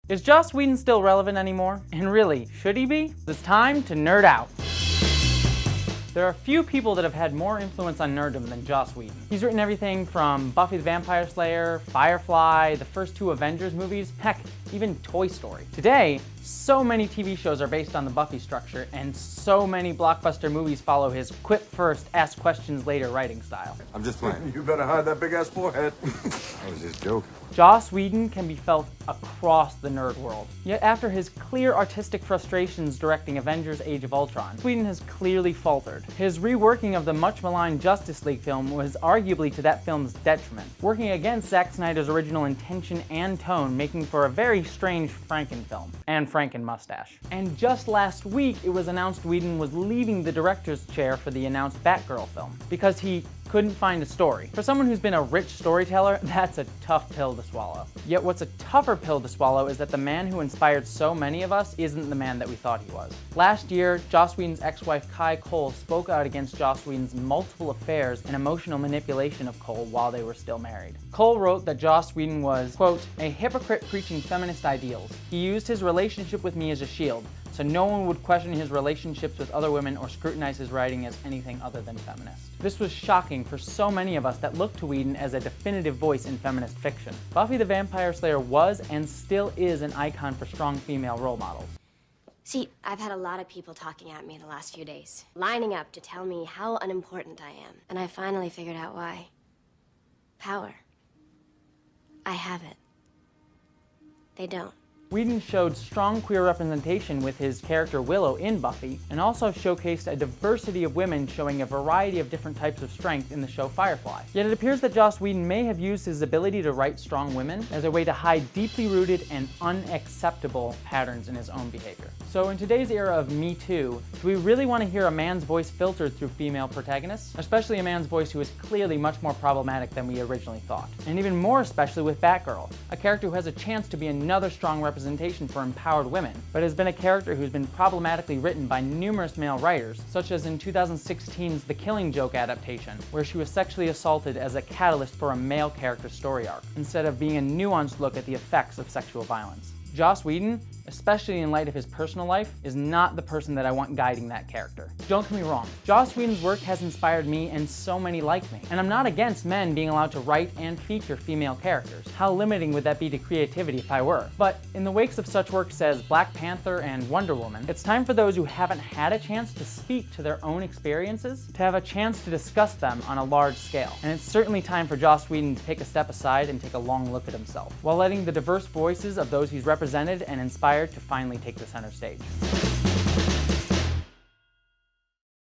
Is Joss Whedon still relevant anymore? And really, should he be? It's time to nerd out. There are few people that have had more influence on nerddom than Joss Whedon. He's written everything from Buffy the Vampire Slayer, Firefly, the first two Avengers movies, heck, even Toy Story. Today, so many TV shows are based on the Buffy structure, and so many blockbuster movies follow his quip first, ask questions later writing style. I'm just playing. You better hide that big ass forehead. I was just joking. Joss Whedon can be felt across the nerd world. Yet after his clear artistic frustrations directing Avengers Age of Ultron, Whedon has clearly faltered. His reworking of the much maligned Justice League film was arguably to that film's detriment, working against Zack Snyder's original intention and tone, making for a very strange Franken film. And Franken mustache. And just last week, it was announced Whedon was leaving the director's chair for the announced Batgirl film, because he couldn't find a story. For someone who's been a rich storyteller, that's a tough pill to swallow. Yet what's a tougher pill to swallow is that the man who inspired so many of us isn't the man that we thought he was. Last year, Joss Whedon's ex-wife Kai Cole spoke out against Joss Whedon's multiple affairs and emotional manipulation of Cole while they were still married. Cole wrote that Joss Whedon was, quote, a hypocrite preaching feminist ideals. He used his relationship with me as a shield, so no one would question his relationships with other women or scrutinize his writing as anything other than feminist. This was shocking for so many of us that look to Whedon as a definitive voice in feminist fiction. Buffy the Vampire Slayer was and still is an icon for strong female role models. See, I've had a lot of people talking at me the last few days, lining up to tell me how unimportant I am. And I finally figured out why. Power. I have it. They don't. Whedon showed strong queer representation with his character Willow in Buffy, and also showcased a diversity of women showing a variety of different types of strength in the show Firefly. Yet it appears that Joss Whedon may have used his ability to write strong women as a way to hide deeply rooted and unacceptable patterns in his own behavior. So in today's era of Me Too, do we really want to hear a man's voice filtered through female protagonists? Especially a man's voice who is clearly much more problematic than we originally thought. And even more especially with Batgirl, a character who has a chance to be another strong representation for empowered women, but has been a character who's been problematically written by numerous male writers, such as in 2016's The Killing Joke adaptation, where she was sexually assaulted as a catalyst for a male character's story arc, instead of being a nuanced look at the effects of sexual violence. Joss Whedon, especially in light of his personal life, is not the person that I want guiding that character. Don't get me wrong, Joss Whedon's work has inspired me and so many like me, and I'm not against men being allowed to write and feature female characters. How limiting would that be to creativity if I were? But in the wakes of such works as Black Panther and Wonder Woman, it's time for those who haven't had a chance to speak to their own experiences to have a chance to discuss them on a large scale. And it's certainly time for Joss Whedon to take a step aside and take a long look at himself, while letting the diverse voices of those he's represented and inspired to finally take the center stage.